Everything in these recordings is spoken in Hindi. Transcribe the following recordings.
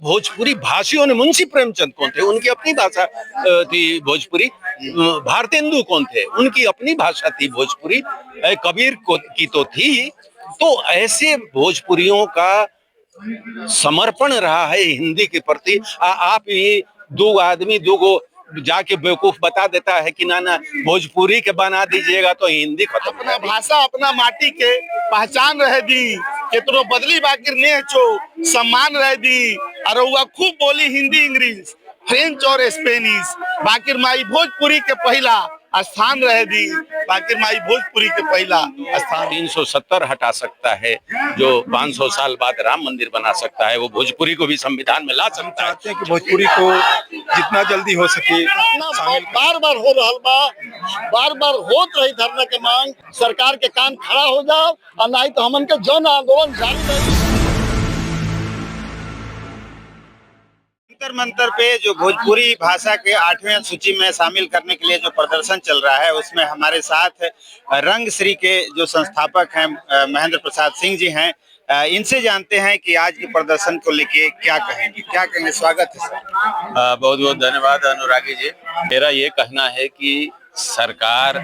भोजपुरी भाषियों ने, मुंशी प्रेमचंद कौन थे, उनकी अपनी भाषा थी भोजपुरी। भारतेंदु कौन थे, उनकी अपनी भाषा थी भोजपुरी। कबीर की तो थी। तो ऐसे भोजपुरियों का समर्पण रहा है हिंदी के प्रति। आप ही दो आदमी दो जाके बेवकूफ बता देता है कि ना ना भोजपुरी के बना दीजिएगा तो हिंदी खत्म। अपना भाषा अपना माटी के पहचान रह दी, केतनो बदली बाकिर ने छो सम्मान रह दी। अरुआ खूब बोली हिंदी इंग्लिश फ्रेंच और स्पेनिश, बाकिर माई भोजपुरी के पहला स्थान रह दी। बाकिर माई भोजपुरी के पहला स्थान। 370 हटा सकता है, जो 500 साल बाद राम मंदिर बना सकता है, वो भोजपुरी को भी संविधान में ला सकता है। चाहते हैं कि भोजपुरी को जितना जल्दी हो सके बार बार हो रहा बा, बार बार होत रही धरना के मांग। सरकार के कान खड़ा हो जाओ और नहीं तो हमन के जन आंदोलन जारी रही। जंतर मंतर पे जो भोजपुरी भाषा के 8वें सूची में शामिल करने के लिए जो प्रदर्शन चल रहा है, उसमें हमारे साथ रंगश्री के जो संस्थापक हैं महेंद्र प्रसाद सिंह जी हैं। इनसे जानते हैं कि आज के प्रदर्शन को लेके क्या कहेंगे। स्वागत है सर। बहुत बहुत धन्यवाद अनुरागी जी। मेरा ये कहना है कि सरकार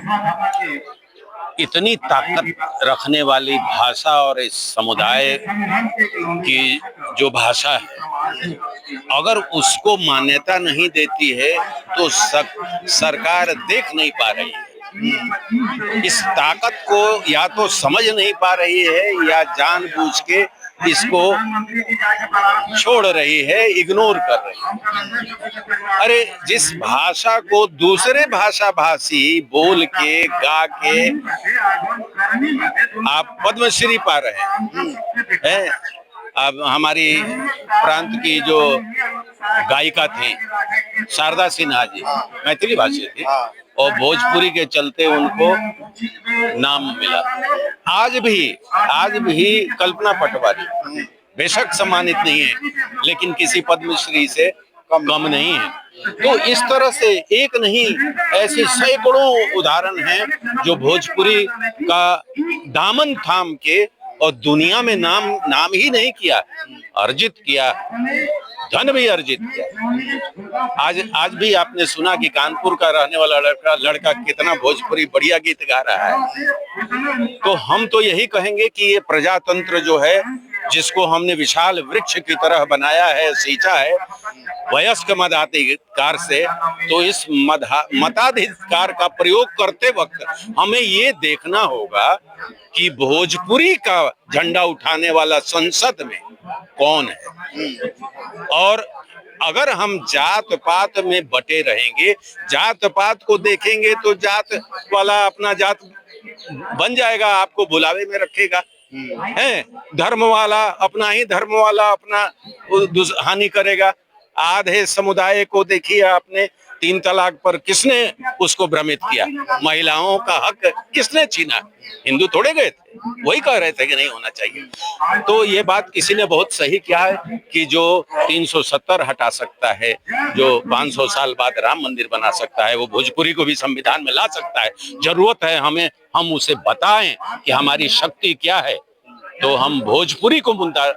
इतनी ताकत रखने वाली भाषा और इस समुदाय की जो भाषा है, अगर उसको मान्यता नहीं देती है तो सरकार देख नहीं पा रही है। इस ताकत को या तो समझ नहीं पा रही है या जानबूझ के इसको छोड़ रही है, इग्नोर कर रही है। अरे जिस भाषा को दूसरे भाषा भाषी बोल के गा के आप पद्मश्री पा रहे हैं। अब हमारी प्रांत की जो गायिका थी शारदा सिन्हा जी, मैथिली भाषी थी और भोजपुरी के चलते उनको नाम मिला। आज भी कल्पना पटवारी बेशक सम्मानित नहीं है, लेकिन किसी पद्मश्री से कम नहीं है। तो इस तरह से एक नहीं, ऐसे सैकड़ों उदाहरण हैं जो भोजपुरी का दामन थाम के और दुनिया में नाम ही नहीं किया, अर्जित किया, धन भी अर्जित किया। आज भी आपने सुना कि कानपुर का रहने वाला लड़का कितना भोजपुरी बढ़िया गीत गा रहा है। तो हम तो यही कहेंगे कि ये प्रजातंत्र जो है, जिसको हमने विशाल वृक्ष की तरह बनाया है, सींचा है वयस्क मताधिकार से, तो इस मताधिकार का प्रयोग करते वक्त हमें ये देखना होगा कि भोजपुरी का झंडा उठाने वाला संसद में कौन है। और अगर हम जात पात में बटे रहेंगे, जात पात को देखेंगे तो जात वाला अपना जात बन जाएगा, आपको बुलावे में रखेगा। है धर्म वाला अपना ही धर्म वाला अपना हानि करेगा। आधे समुदाय को देखिए आपने, 3 तलाक पर किसने उसको भ्रमित किया, महिलाओं का हक किसने छीना, हिंदू थोड़े गए थे, वही कह रहे थे कि नहीं होना चाहिए। तो ये बात किसी ने बहुत सही किया है कि जो 370 हटा सकता है, जो 500 साल बाद राम मंदिर बना सकता है, वो भोजपुरी को भी संविधान में ला सकता है। जरूरत है हमें, हम उसे बताएं कि हमारी शक्ति क्या है। तो हम भोजपुरी को मुद्दा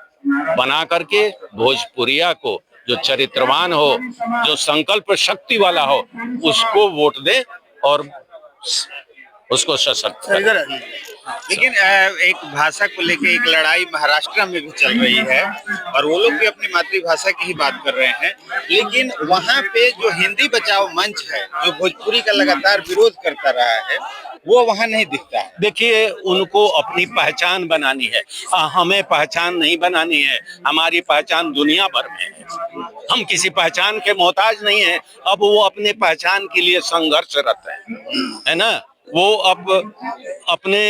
बना करके भोजपुरिया को, जो चरित्रवान हो, जो संकल्प शक्ति वाला हो, उसको वोट दे और उसको सशक्त करें। लेकिन एक भाषा को लेके एक लड़ाई महाराष्ट्र में भी चल रही है और वो लोग भी अपनी मातृभाषा की ही बात कर रहे हैं, लेकिन वहाँ पे जो हिंदी बचाओ मंच है, जो भोजपुरी का लगातार विरोध करता रहा है, वो वहाँ नहीं दिखता है। देखिए, उनको अपनी पहचान बनानी है, हमें पहचान नहीं बनानी है। हमारी पहचान दुनिया भर में है, हम किसी पहचान के मोहताज नहीं है। अब वो अपने पहचान के लिए संघर्षरत है ना। वो अब अपने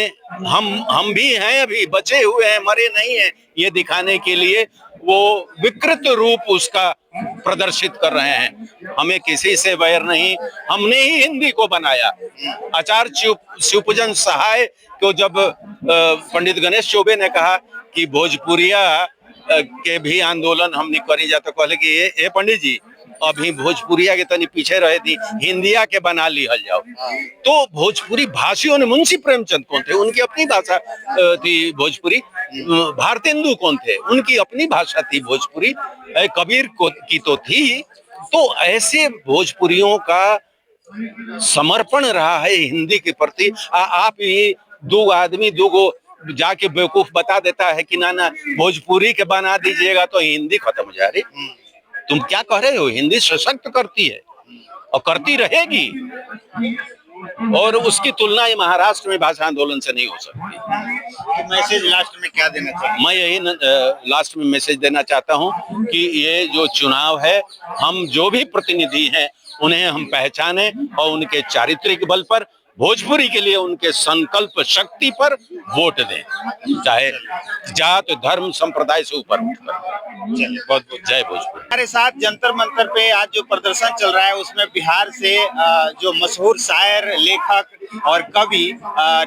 हम भी हैं, अभी बचे हुए हैं, मरे नहीं हैं, ये दिखाने के लिए वो विकृत रूप उसका प्रदर्शित कर रहे हैं। हमें किसी से वैर नहीं, हमने ही हिंदी को बनाया। आचार्य शिवपूजन सहाय को जब पंडित गणेश चौबे ने कहा कि भोजपुरिया के भी आंदोलन हमने करी जाता, कहले कि ये पंडित जी अभी भोजपुरिया के तनी पीछे रहे थी, हिंदिया के बना लिहल जाओ। तो भोजपुरी भाषियों ने, मुंशी प्रेमचंद कौन थे, उनकी अपनी भाषा थी भोजपुरी। भारतेंदु कौन थे, उनकी अपनी भाषा थी भोजपुरी। कबीर की तो थी। तो ऐसे भोजपुरियों का समर्पण रहा है हिंदी के प्रति। आप ये दो आदमी दो गो जाके बेवकूफ बता देता है कि ना भोजपुरी के बना दीजिएगा तो हिंदी खत्म हो जा रही। तुम क्या कह रहे हो? हिंदी सशक्त करती है और करती रहेगी, और उसकी तुलना ये महाराष्ट्र में भाषा आंदोलन से नहीं हो सकती। तो मैसेज लास्ट में क्या देना चाहिए? मैं यही लास्ट में मैसेज देना चाहता हूं कि ये जो चुनाव है, हम जो भी प्रतिनिधि हैं उन्हें हम पहचाने और उनके चारित्रिक बल पर, भोजपुरी के लिए उनके संकल्प शक्ति पर वोट दें, चाहे जात धर्म संप्रदाय से ऊपर उठकर। बहुत बहुत जय भोजपुरी। हमारे साथ जंतर मंतर पे आज जो प्रदर्शन चल रहा है उसमें बिहार से जो मशहूर शायर, लेखक और कवि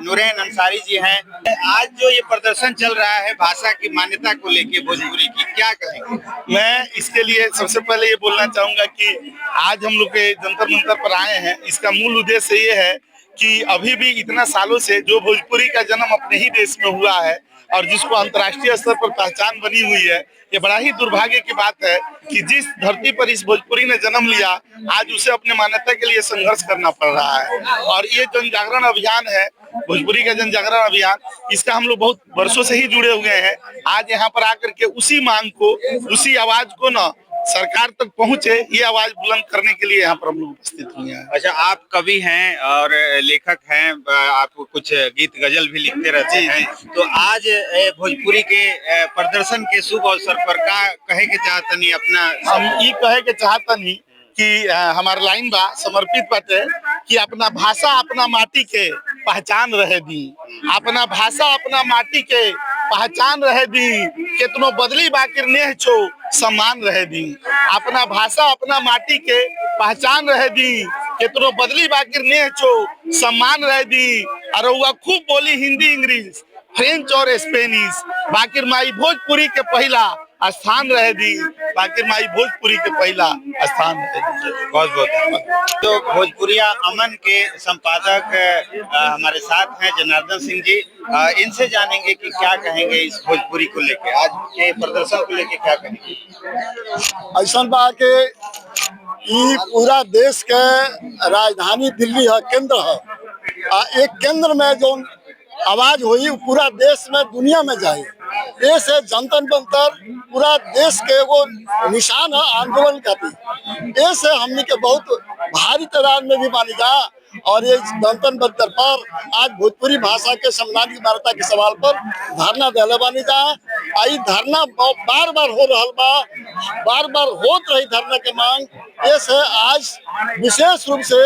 नूरैन अंसारी जी हैं। आज जो ये प्रदर्शन चल रहा है भाषा की मान्यता को लेके भोजपुरी की, क्या कहेंगे? मैं इसके लिए सबसे पहले ये बोलना चाहूंगा कि आज हम लोग के जंतर मंतर पर आए हैं, इसका मूल उद्देश्य ये है कि अभी भी इतना सालों से जो भोजपुरी का जन्म अपने ही देश में हुआ है और जिसको अंतर्राष्ट्रीय स्तर पर पहचान बनी हुई है, ये बड़ा ही दुर्भाग्य की बात है कि जिस धरती पर इस भोजपुरी ने जन्म लिया, आज उसे अपने मान्यता के लिए संघर्ष करना पड़ रहा है। और ये जन जागरण अभियान है, भोजपुरी का जन जागरण अभियान, इसका हम लोग बहुत वर्षों से ही जुड़े हुए हैं। आज यहाँ पर आकर के उसी मांग को, उसी आवाज को ना सरकार तक पहुंचे, ये आवाज बुलंद करने के लिए यहाँ पर हम लोग उपस्थित हुए हैं। अच्छा, आप कवि हैं और लेखक हैं, आप कुछ गीत गजल भी लिखते रहते हैं, तो आज भोजपुरी के प्रदर्शन के शुभ अवसर पर का कहे के चाहतनी अपना? हम ये कहे के चाहतनी कि हमारा लाइन बा समर्पित बाटे कि अपना भाषा अपना माटी के पहचान रहे दी, अपना भाषा अपना माटी के पहचान रहे दी, कितनो बदली बाकिर नेह छो सम्मान रहे दी। अपना भाषा अपना माटी के पहचान रहे दी, कितनो बदली बाकिर नेह छो सम्मान रहे दी। और वह खूब बोली हिंदी, इंग्लिश, फ्रेंच और स्पेनिश, बाकिर माई भोजपुरी के पहला स्थान रहे दी, बाकिर माई भोजपुरी के पहला स्थान रहे दी। बहुत बहुत धन्यवाद। तो भोजपुरिया अमन के संपादक हमारे साथ हैं जनार्दन सिंह जी, इनसे जानेंगे कि क्या कहेंगे इस भोजपुरी को लेके, आज के प्रदर्शन को लेके क्या कहेंगे? ऐसा बा के ई पूरा देश के राजधानी दिल्ली है, केंद्र है। एक केंद्र में जो आवाज हुई पूरा देश में, दुनिया में जाए। देश है जंतर मंतर पूरा देश के एगो निशान है आंदोलन का भी। देश है हमने के बहुत भारी तादाद में भी मानी जा। और ये जंतर मंतर पर आज भोजपुरी भाषा के संवैधानिक मान्यता के सवाल पर धरना दिले बानी जा। आई धरना बार बार हो रहा बा, बार बार होत रही धरना के मांग। ऐसे आज विशेष रूप से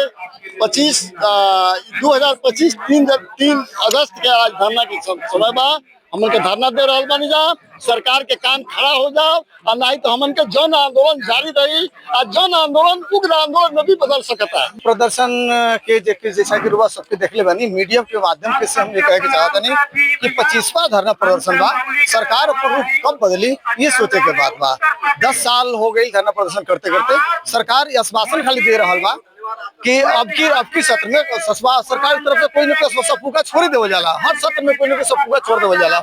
2025 3 अगस्त के आज धरना की समय बा। हमन के धरना दे रहा बानी जा, सरकार के कान खड़ा हो जाओ, और नहीं तो हमन के जन आंदोलन जारी रही। और जन आंदोलन उग्र आंदोलन में भी बदल सकता है। प्रदर्शन के जैसा कि रुआ सबके देखले बानी, मीडिया के माध्यम से हम ये कहे के चाहता नहीं कि 25वां धरना प्रदर्शन बा, सरकार पर रुख कब बदली ये सोचे के बात बा। 10 साल हो गई धरना प्रदर्शन करते करते, सरकार आश्वासन खाली दे रहा बा कि अब की सत्र में सरकार की तरफ से कोई न कोई सपूका छोड़ देवल जाला। हर सत्र में कोई न कोई सपूका छोड़ देवल जाला,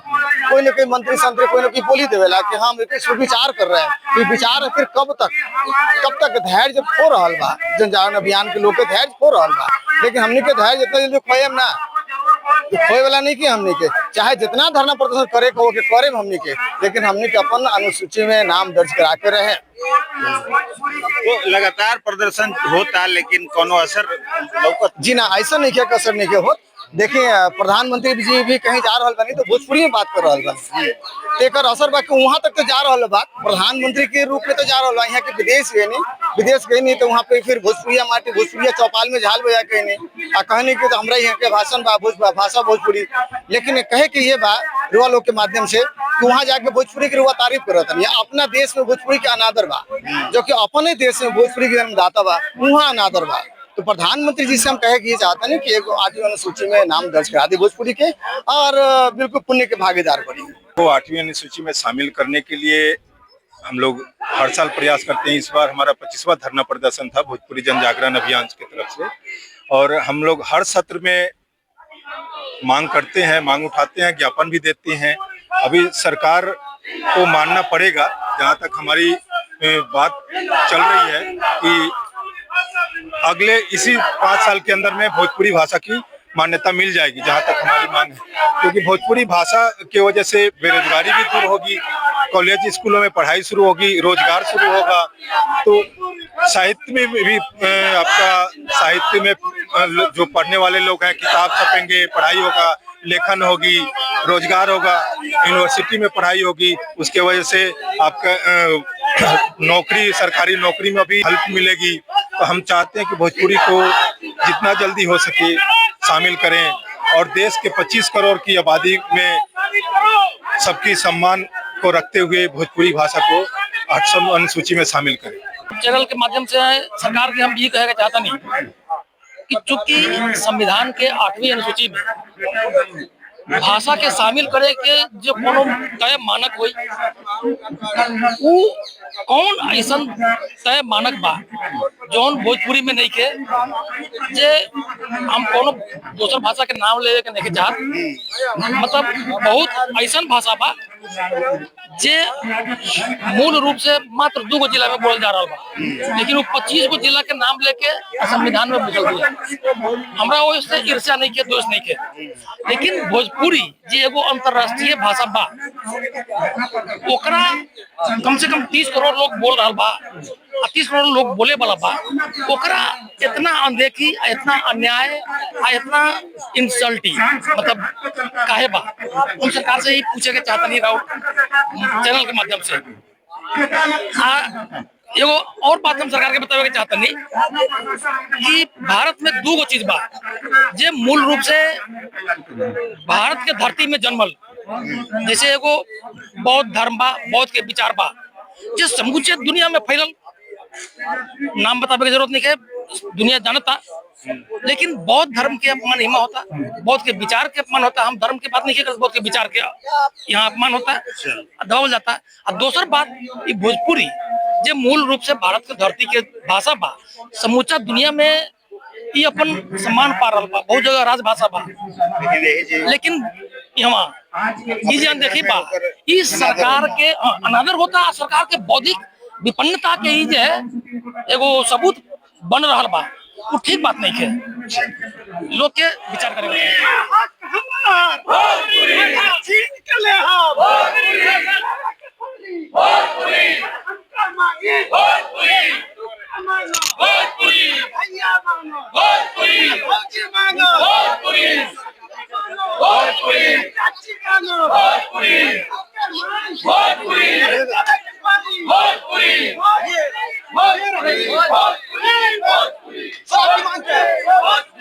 कोई न कोई मंत्री संतरी कोई न कोई बोली देवेला कि हम इस पर विचार कर रहे हैं। ये विचार फिर कब तक धैर्य जब खो रहा बा, जन जागरण अभियान के लोग के धैर्य खो रहा बा। लेकिन हमने के धैर्य जितना जल्दी खोएम ना, खोए वाला नहीं कि हमने के चाहे जितना धरना प्रदर्शन करे को करे हमने के, लेकिन हमने के अपन अनुसूची में नाम दर्ज करा के रहे। तो लगातार प्रदर्शन होता लेकिन कोनो असर जी ना, ऐसा नहीं क्या असर नहीं के हो। देखिए प्रधानमंत्री जी भी कहीं जा रहा बनी तो भोजपुरी में बात कर रहा बनी, एक असर बा कि वहां तक तो जा रहा बात प्रधानमंत्री के रूप में तो जा रहा। यहाँ के विदेश गए नहीं तो वहाँ पे फिर भोजपुरिया माटी भोजपुरिया चौपाल में झाल बजा कहीं नहीं आ कहने की तो हमारा यहाँ के भाषण भाषा भोजपुरी। लेकिन कहे कि ये बा रुआ लोग के माध्यम से कि वहाँ जाके भोजपुरी की रुआ तारीफ करता नहीं। अपना देश में भोजपुरी के अनादर बा, जो कि अपने देश में भोजपुरी के जन्मदाता बा वहाँ अनादर बा। तो प्रधानमंत्री जी से हम कहे कि ये चाहते हैं कि एक आजीवन अनुसूची में नाम दर्ज करा दी भोजपुरी के, और बिल्कुल पुण्य के भागीदार बनी। को 8वीं अनुसूची में शामिल करने के लिए हम लोग हर साल प्रयास करते हैं। इस बार हमारा 25वां धरना प्रदर्शन था भोजपुरी जन जागरण अभियान की तरफ से, और हम लोग हर सत्र में मांग करते हैं, मांग उठाते हैं, ज्ञापन भी देते हैं। अभी सरकार को मानना पड़ेगा, जहाँ तक हमारी बात चल रही है कि अगले इसी 5 साल के अंदर में भोजपुरी भाषा की मान्यता मिल जाएगी, जहाँ तक हमारी मांग है। क्योंकि भोजपुरी भाषा की वजह से बेरोजगारी भी दूर होगी, कॉलेज स्कूलों में पढ़ाई शुरू होगी, रोजगार शुरू होगा। तो साहित्य में भी आपका साहित्य में जो पढ़ने वाले लोग हैं, किताब छपेंगे, पढ़ाई होगा, लेखन होगी, रोजगार होगा, यूनिवर्सिटी में पढ़ाई होगी, उसके वजह से आपका नौकरी, सरकारी नौकरी में भी हेल्प मिलेगी। तो हम चाहते हैं कि भोजपुरी को जितना जल्दी हो सके शामिल करें और देश के 25 करोड़ की आबादी में सबकी सम्मान को रखते हुए भोजपुरी भाषा को 800 अनुसूची में शामिल करें। चैनल के माध्यम से सरकार के हम ये कहना चाहता नहीं कि चूंकि संविधान के 8वीं अनुसूची में भाषा के शामिल करे के जो कोनो तय मानक हुई, कौन ऐसा तय मानक बा जौन भोजपुरी में नहीं के, जे हम कोनो दूसर भाषा के नाम लेवे के नहीं चाहत। मतलब बहुत ऐसा भाषा बा जे मूल रूप से मात्र 2 जिला में बोल जा रहा बा, लेकिन वो 25 गो जिला के नाम लेके संविधान में घुसल दिया। हमरा वो इससे ईर्ष्या नहीं के, दोष नहीं के, लेकिन भोजपुरी जे एगो अंतरराष्ट्रीय भाषा बा, ओकरा कम से कम 30 करोड़ लोग बोल रहा बा, 30 करोड़ लोग बोले वाला बा, ओकरा इतना अनदेखी, इतना अन्याय, इतना इंसल्टी मतलब काहे बा। उन सरकार से ही पूछे के चाहता नहीं रहा चैनल के माध्यम से। एगो और बात हम सरकार के बतावे के चाहता नहीं कि भारत में 2 गो चीज बा जे मूल रूप से भारत के धरती में जन्मल, जैसे एगो बौद्ध धर्म बा, बौद्ध के विचार बा, जो समूचे दुनिया में फैलल। नाम बतावे की जरूरत नहीं है, दुनिया जानता, लेकिन बौद्ध धर्म के अपमान हिमा होता, बौद्ध के विचार के अपमान होता। हम धर्म की बात नहीं करते, बौद्ध के विचार के यहाँ अपमान होता है, दबाव जाता है। और दूसर बात, ये भोजपुरी जो मूल रूप से भारत के धरती के भाषा बा, समूचा दुनिया में ये अपन सम्मान पा रहा बा, बहुत जगह राजभाषा बा, लेकिन यहाँ ये जान देखी बा, इस सरकार के अनादर होता, सरकार के बौद्धिक विपन्नता के ही जे एगो सबूत बन रहा बा, वो ठीक बात नहीं है। लोग के विचार करेंगे। Vote